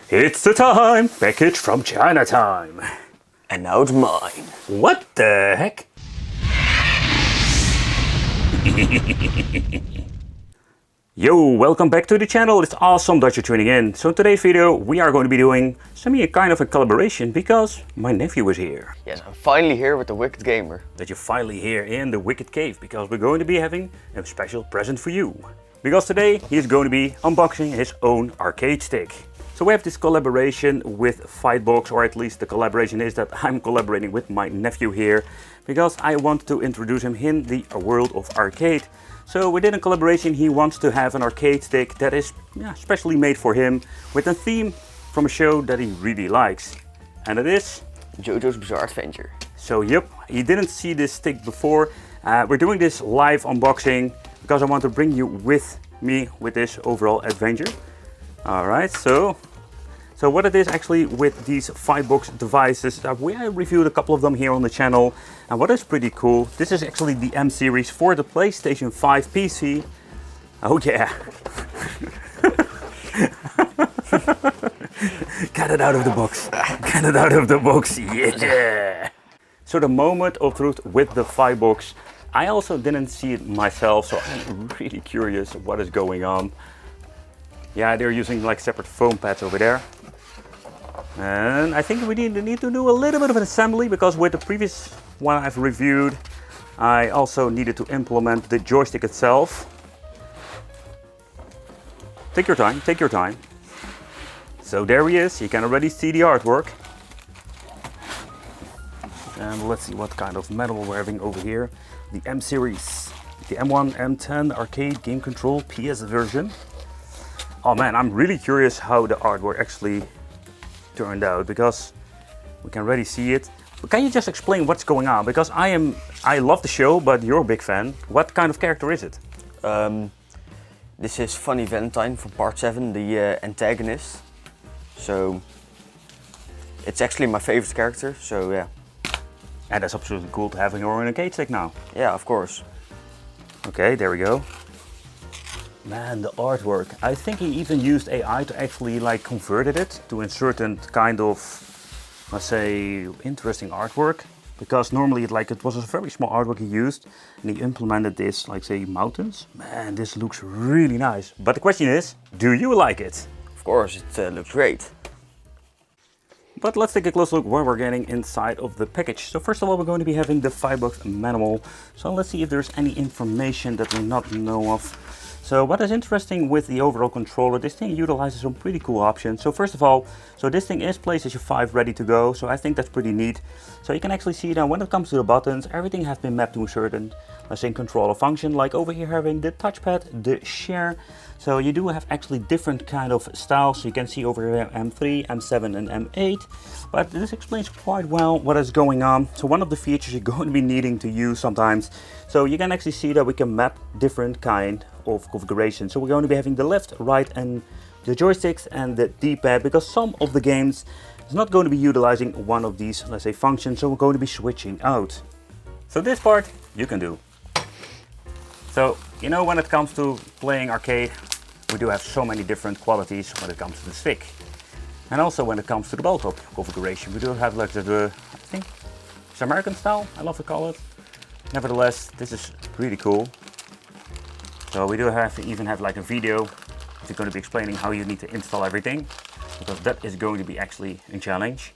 It's the time! Package from China time! And now it's mine. What the heck? Yo, welcome back to the channel. It's awesome that you're tuning in. So in today's video we are going to be doing kind of a collaboration because my nephew is here. Yes, I'm finally here with the Wicked Gamer. That you're finally here in the Wicked Cave because we're going to be having a special present for you. Because today he's going to be unboxing his own arcade stick. So we have this collaboration with FightBox, or at least the collaboration is that I'm collaborating with my nephew here because I want to introduce him in the world of arcade. So within a collaboration he wants to have an arcade stick that is specially made for him with a theme from a show that he really likes. And it is JoJo's Bizarre Adventure. So yep, he didn't see this stick before. We're doing this live unboxing because I want to bring you with me with this overall adventure. Alright, so what it is actually with these FightBox devices, we reviewed a couple of them here on the channel, and what is pretty cool, this is actually the M series for the PlayStation 5 PC. Oh yeah. Get it out of the box. Get it out of the box, yeah. So the moment of truth with the FightBox, I also didn't see it myself, so I'm really curious what is going on. Yeah, they're using like separate foam pads over there. And I think we need to do a little bit of an assembly because with the previous one I've reviewed, I also needed to implement the joystick itself. Take your time, take your time. So there he is, you can already see the artwork. And let's see what kind of metal we're having over here. The M series, the M1, M10 arcade game control PS version. Oh man, I'm really curious how the artwork actually turned out because we can already see it. But can you just explain what's going on? Because I love the show, but you're a big fan. What kind of character is it? This is Funny Valentine from part 7, the antagonist. So it's actually my favorite character, so yeah. And that's absolutely cool to have in your arcade stick now. Yeah, of course. Okay, there we go. Man, the artwork. I think he even used AI to actually like converted it to a certain kind of, let's say, interesting artwork. Because normally it was a very small artwork he used and he implemented this, like say, mountains. Man, this looks really nice. But the question is, do you like it? Of course, it looks great. But let's take a close look what we're getting inside of the package. So first of all, we're going to be having the FightBox manual. So let's see if there's any information that we not know of. So what is interesting with the overall controller, this thing utilizes some pretty cool options. So first of all, so this thing is PlayStation 5 ready to go. So I think that's pretty neat. So you can actually see that when it comes to the buttons, everything has been mapped to a certain, let's say, controller function. Like over here having the touchpad, the share. So you do have actually different kind of styles. So you can see over here M3, M7 and M8. But this explains quite well what is going on. So one of the features you're going to be needing to use sometimes. So you can actually see that we can map different kind of configuration. So we're going to be having the left, right and the joysticks and the D-pad because some of the games is not going to be utilizing one of these, let's say, functions. So we're going to be switching out. So this part you can do. So, you know, when it comes to playing arcade, we do have so many different qualities when it comes to the stick. And also when it comes to the ball top configuration, we do have like the I think it's American style, I love to call it. Nevertheless, this is really cool. So we do even have like a video if you're going to be explaining how you need to install everything, because that is going to be actually a challenge.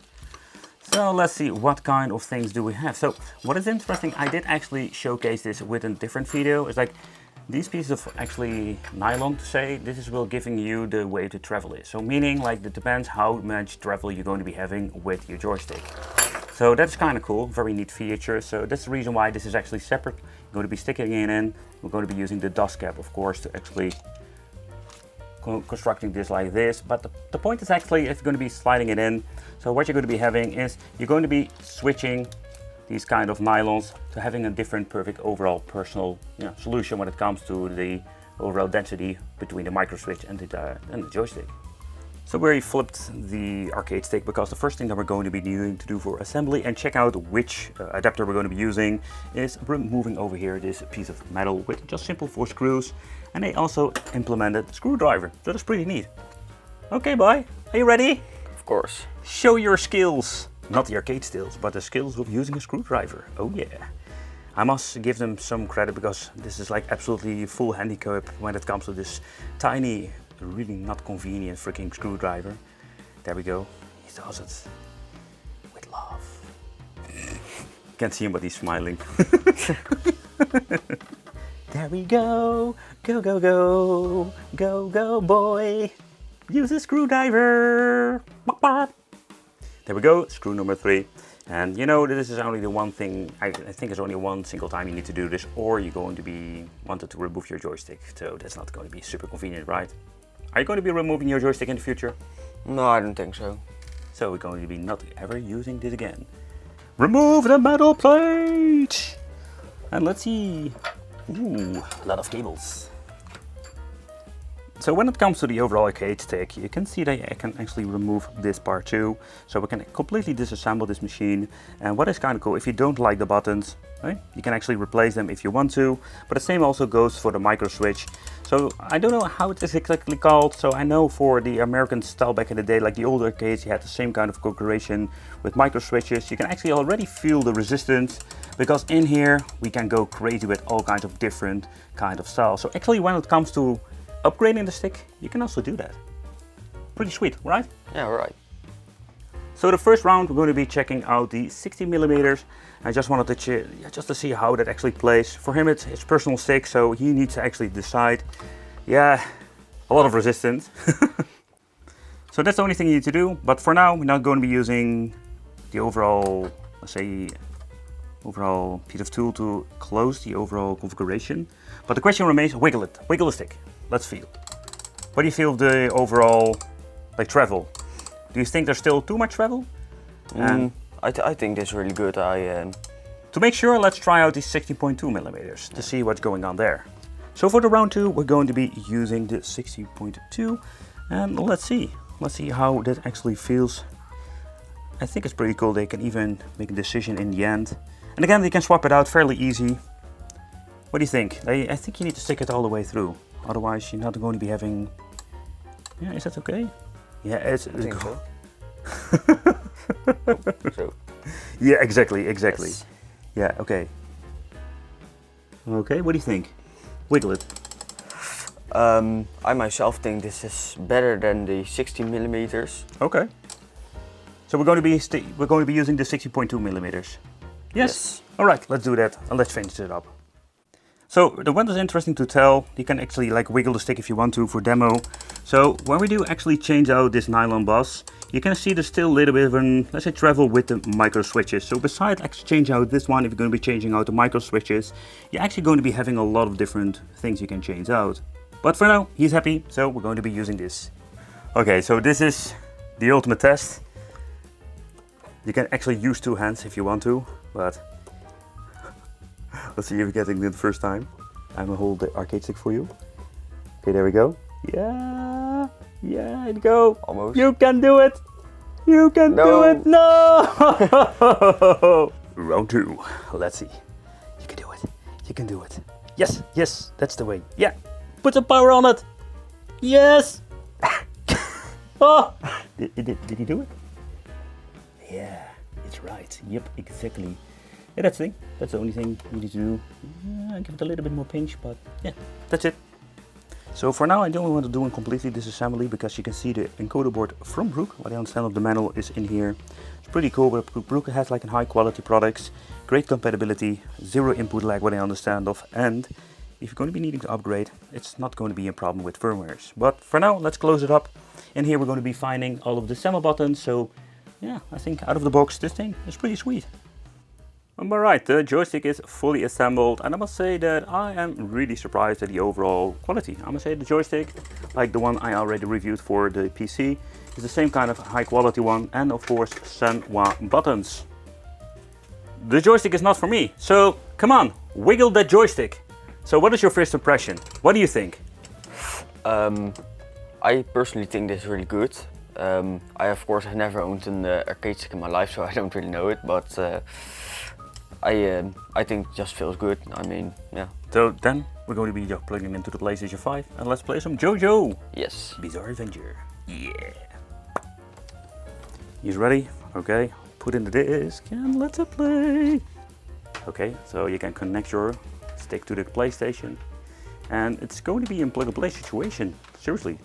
So let's see what kind of things do we have. So what is interesting, I did actually showcase this with a different video. It's like these pieces of actually nylon to say, this is will giving you the way to travel is. So meaning like it depends how much travel you're going to be having with your joystick. So that's kind of cool, very neat feature. So that's the reason why this is actually separate. You're going to be sticking it in. We're going to be using the dust cap, of course, to actually constructing this like this. But the point is actually if you're going to be sliding it in. So what you're going to be having is you're going to be switching these kind of nylons to having a different perfect overall personal solution when it comes to the overall density between the micro switch and the joystick. So we flipped the arcade stick because the first thing that we're going to be needing to do for assembly and check out which adapter we're going to be using is removing over here this piece of metal with just simple 4 screws, and they also implemented a screwdriver. So that's pretty neat. Okay, bye. Are you ready? Of course. Show your skills. Not the arcade skills, but the skills of using a screwdriver. Oh yeah. I must give them some credit because this is like absolutely full handicap when it comes to this tiny, really not convenient freaking screwdriver. There we go. He does it with love. Can't see him, but he's smiling. There we go. Go, go, go. Go, go, boy. Use a screwdriver. There we go, screw number 3. And you know, this is only the one thing, I think it's only one single time you need to do this, or you're going to be wanted to remove your joystick. So that's not going to be super convenient, right? Are you going to be removing your joystick in the future? No, I don't think so. So we're going to be not ever using this again. Remove the metal plate! And let's see. Ooh, a lot of cables. So when it comes to the overall arcade stick, you can see that I can actually remove this part too. So we can completely disassemble this machine. And what is kind of cool, if you don't like the buttons, right, you can actually replace them if you want to. But the same also goes for the micro switch. So I don't know how it is exactly called. So I know for the American style back in the day, like the older arcades, you had the same kind of configuration with micro switches. You can actually already feel the resistance, because in here we can go crazy with all kinds of different kind of styles. So actually when it comes to upgrading the stick, you can also do that. Pretty sweet, right? Yeah, right. So the first round we're going to be checking out the 60mm. I just wanted to just to see how that actually plays. For him it's his personal stick, so he needs to actually decide. Yeah, a lot of resistance. So that's the only thing you need to do. But for now we're not going to be using the overall, let's say, overall piece of tool to close the overall configuration. But the question remains, wiggle it, wiggle the stick. Let's feel. What do you feel of the overall, like, travel? Do you think there's still too much travel? I think that's really good. To make sure, let's try out the 60.2mm to see what's going on there. So for the round 2, we're going to be using the 60.2, and let's see how that actually feels. I think it's pretty cool. They can even make a decision in the end. And again, they can swap it out fairly easy. What do you think? I think you need to stick it all the way through. Otherwise, you're not going to be having... Yeah, is that okay? Yeah, it's... I think so. So. Yeah, exactly. Yes. Yeah, okay. Okay, what do you think? Wiggle it. I myself think this is better than the 60mm. Okay. So we're going to be using the 60.2mm. Yes. All right, let's do that and let's finish it up. So the one that's interesting to tell, you can actually like wiggle the stick if you want to for demo. So when we do actually change out this nylon bus, you can see there's still a little bit of an, let's say, travel with the micro switches. So besides actually changing out this one, if you're going to be changing out the micro switches, you're actually going to be having a lot of different things you can change out. But for now, he's happy, so we're going to be using this. Okay, so this is the ultimate test. You can actually use 2 hands if you want to, but let's see if you're getting it the first time. I'm gonna hold the arcade stick for you. Okay, there we go. Yeah, and go. Almost. You can do it. You can do it. No. Round 2. Let's see. You can do it. You can do it. Yes, that's the way. Yeah. Put some power on it. Yes. Oh. Did he do it? Yeah, it's right. Yep, exactly. Yeah, that's the thing. That's the only thing you need to do. Give it a little bit more pinch, but yeah, that's it. So for now, I don't want to do a completely disassembly because you can see the encoder board from Brook. What I understand of the manual is in here. It's pretty cool, but Brook has like high quality products, great compatibility, 0 input lag, what I understand of, and if you're going to be needing to upgrade, it's not going to be a problem with firmwares. But for now, let's close it up. In here, we're going to be finding all of the assemble buttons. So yeah, I think out of the box, this thing is pretty sweet. Alright, the joystick is fully assembled, and I must say that I am really surprised at the overall quality. I must say the joystick, like the one I already reviewed for the PC, is the same kind of high quality one, and of course Senwa buttons. The joystick is not for me, so come on, wiggle that joystick. So what is your first impression? What do you think? I personally think this is really good. I of course have never owned an arcade stick in my life, so I don't really know it, but I think it just feels good. I mean, yeah. So then we're going to be plugging into the PlayStation 5 and let's play some JoJo. Yes. Bizarre Adventure. Yeah. He's ready. Okay, put in the disc and let's play. Okay, so you can connect your stick to the PlayStation, and it's going to be a plug-and-play situation. Seriously.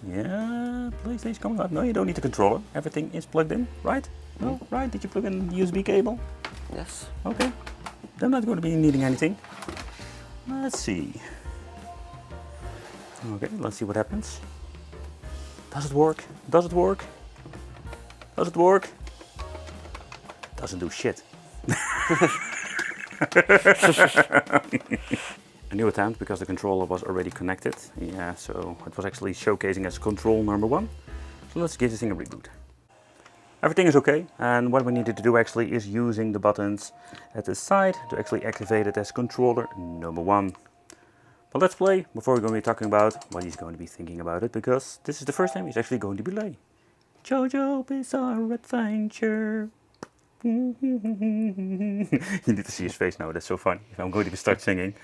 Yeah, PlayStation coming up. No, you don't need the controller. Everything is plugged in, right? No, right? Did you plug in the USB cable? Yes. Okay. I'm not going to be needing anything. Let's see. Okay, let's see what happens. Does it work? Does it work? Does it work? Doesn't do shit. A new attempt because the controller was already connected. Yeah, so it was actually showcasing as control number 1. So let's give this thing a reboot. Everything is okay, and what we needed to do actually is using the buttons at the side to actually activate it as controller number 1. But let's play before we're going to be talking about what he's going to be thinking about it, because this is the first time he's actually going to play JoJo Bizarre Adventure. You need to see his face now, that's so funny. If I'm going to start singing.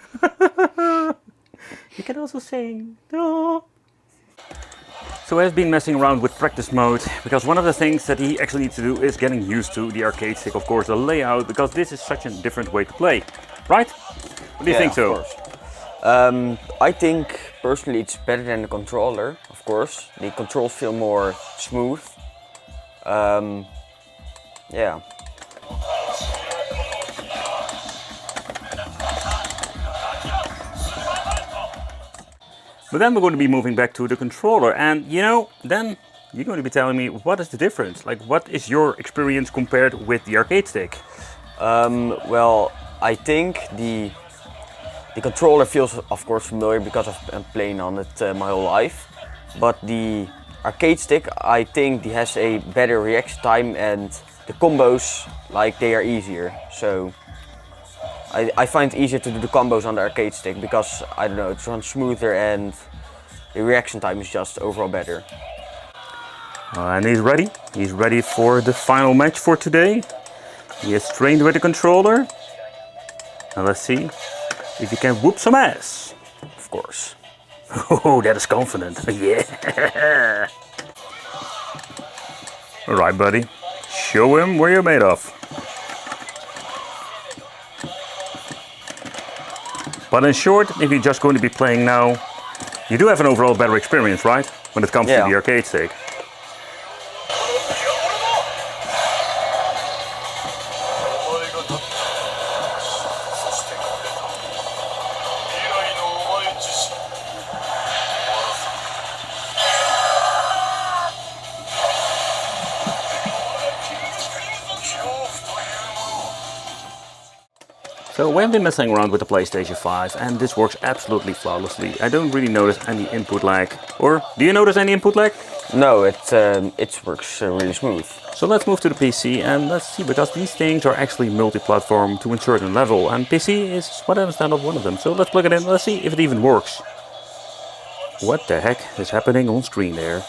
You can also sing. Oh. So I've been messing around with practice mode, because one of the things that he actually needs to do is getting used to the arcade stick, of course, the layout, because this is such a different way to play, right? What do you think so? Of course. I think personally it's better than the controller, of course. The controls feel more smooth. Yeah. But then we're going to be moving back to the controller, and you know, then you're going to be telling me what is the difference? Like, what is your experience compared with the arcade stick? Well, I think the controller feels, of course, familiar because I've been playing on it my whole life. But the arcade stick, I think, it has a better reaction time, and the combos, like, they are easier. So I find it easier to do the combos on the arcade stick because, I don't know, it runs smoother and the reaction time is just overall better. And he's ready. He's ready for the final match for today. He is trained with the controller. Now let's see if he can whoop some ass. Of course. Oh, that is confident. Yeah. All right, buddy. Show him where you're made of. But in short, if you're just going to be playing now, you do have an overall better experience, right? When it comes to the arcade stick. So we've been messing around with the PlayStation 5 and this works absolutely flawlessly. I don't really notice any input lag. Or do you notice any input lag? No, it works really smooth. So let's move to the PC and let's see, because these things are actually multi-platform to a certain level, and PC is, what I understand, not one of them. So let's plug it in, let's see if it even works. What the heck is happening on screen there?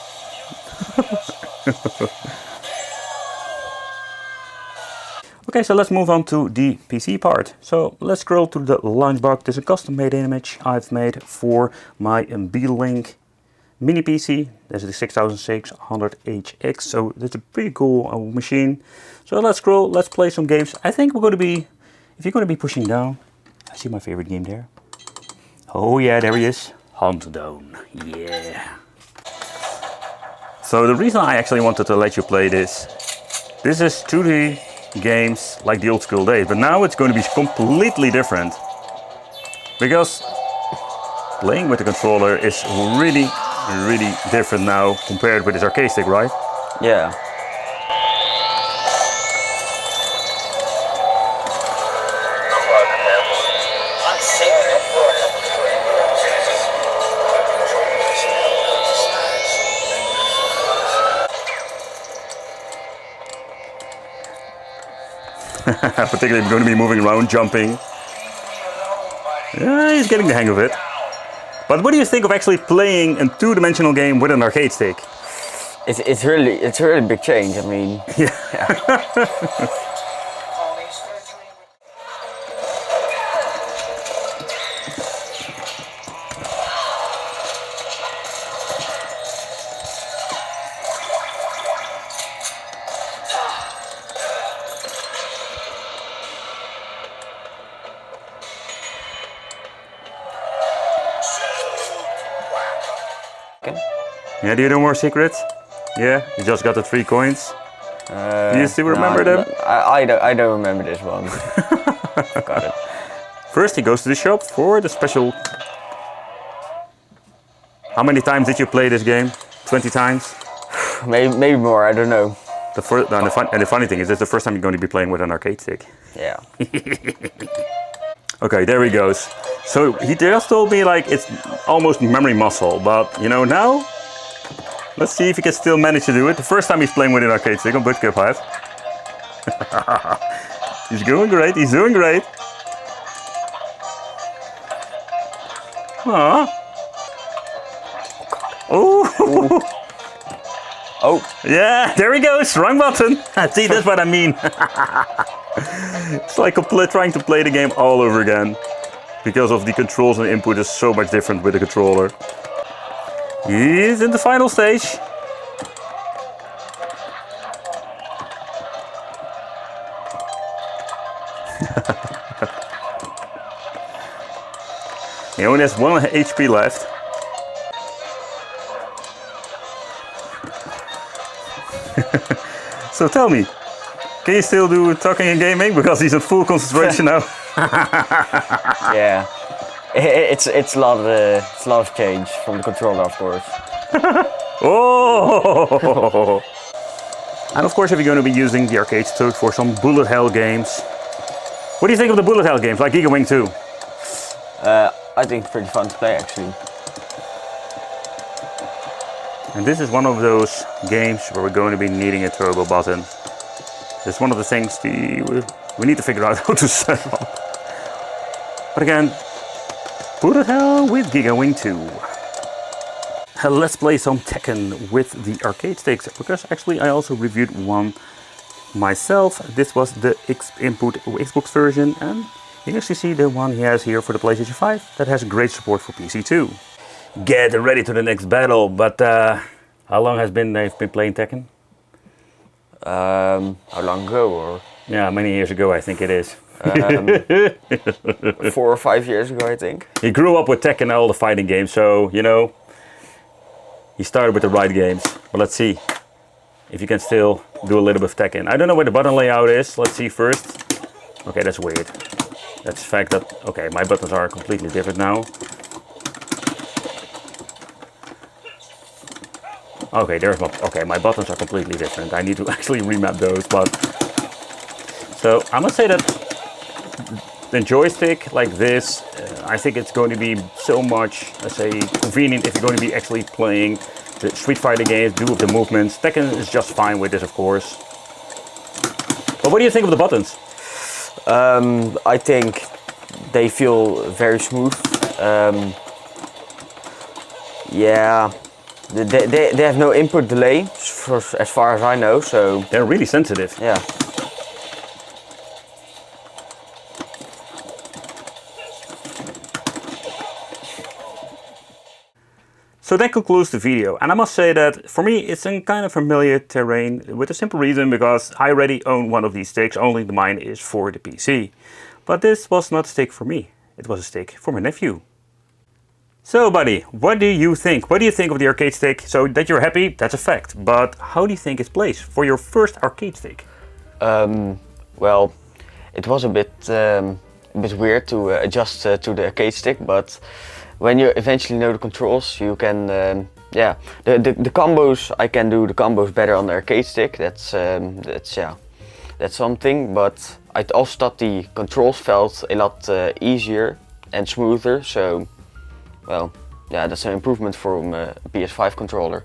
Okay, so let's move on to the PC part. So let's scroll to the Launchbox. There's a custom-made image I've made for my Beetlink mini PC. This is the 6600HX, so that's a pretty cool machine. So let's scroll, let's play some games. I think we're going to be, if you're going to be pushing down, I see my favorite game there. Oh yeah, there he is. Hunt Down, yeah. So the reason I actually wanted to let you play this is 2D games like the old school days, but now it's going to be completely different, because playing with the controller is really different now compared with this arcade stick, right? Yeah. Particularly if you're going to be moving around, jumping. Yeah, he's getting the hang of it. But what do you think of actually playing a two-dimensional game with an arcade stick? It's really a big change. I mean, yeah. Yeah, do you know more secrets? Yeah, you just got the 3 coins. Do you still remember them? I don't remember this one. Got it. First he goes to the shop for the special... How many times did you play this game? 20 times? Maybe more, I don't know. And the funny thing is, it's the first time you're going to be playing with an arcade stick. Yeah. Okay, there he goes. So he just told me like it's almost memory muscle, but you know now, let's see if he can still manage to do it. The first time he's playing with an arcade stick on Brook Cuphead. He's doing great, he's doing great. Aww. Oh. Oh. Yeah, there he goes, wrong button. See, that's what I mean. It's like trying to play the game all over again. Because of the controls and input is so much different with the controller. He's in the final stage. He only has 1 HP left. So tell me, can you still do talking and gaming? Because he's in full concentration now. Yeah, it's a lot of change from the controller, of course. Oh! And of course, if you're going to be using the arcade stick for some bullet hell games, what do you think of the bullet hell games like Gigawing 2? I think it's pretty fun to play actually. And this is one of those games where we're going to be needing a turbo button. It's one of the things we need to figure out how to set up. But again, bullet hell with Gigawing 2. Let's play some Tekken with the arcade sticks, because actually I also reviewed one myself. This was the X-Input Xbox version, and you can actually see the one he has here for the PlayStation 5 that has great support for PC too. Get ready to the next battle, but how long has they've been playing Tekken? How long ago? Or yeah, many years ago I think it is. 4 or 5 years ago, I think. He grew up with Tekken and all the fighting games, so you know, he started with the right games. But let's see if you can still do a little bit of Tekken. I don't know where the button layout is. Let's see first. Okay, that's weird. That's the fact that, okay, my buttons are completely different now. Okay, my buttons are completely different. I need to actually remap those, but... So, I must say that the joystick like this, I think it's going to be so much, let's say, convenient if you're going to be actually playing the Street Fighter games, do with the movements. Tekken is just fine with this, of course. But what do you think of the buttons? I think they feel very smooth. Yeah, they have no input delay, as far as I know, so... They're really sensitive. Yeah. So that concludes the video, and I must say that for me it's in kind of familiar terrain with a simple reason, because I already own one of these sticks, only mine is for the PC. But this was not a stick for me, it was a stick for my nephew. So buddy, what do you think? What do you think of the arcade stick? So that you're happy, that's a fact, but how do you think it's placed for your first arcade stick? Well, it was a bit weird to adjust to the arcade stick, but when you eventually know the controls, you can, yeah, the combos, I can do the combos better on the arcade stick. That's something. But I also thought the controls felt a lot easier and smoother. So, well, yeah, that's an improvement from a PS5 controller.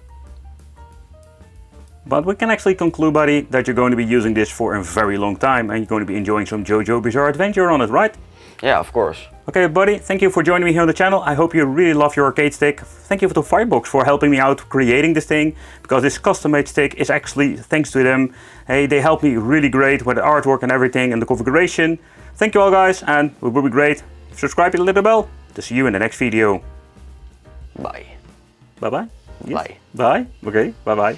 But we can actually conclude, buddy, that you're going to be using this for a very long time, and you're going to be enjoying some JoJo Bizarre Adventure on it, right? Yeah, of course. Okay, buddy, thank you for joining me here on the channel. I hope you really love your arcade stick. Thank you to FightBox for helping me out creating this thing, because this custom-made stick is actually thanks to them. Hey, they helped me really great with the artwork and everything and the configuration. Thank you all, guys, and it would be great if you subscribe to the little bell to see you in the next video. Bye. Bye-bye? Yes. Bye. Bye? Okay, bye-bye.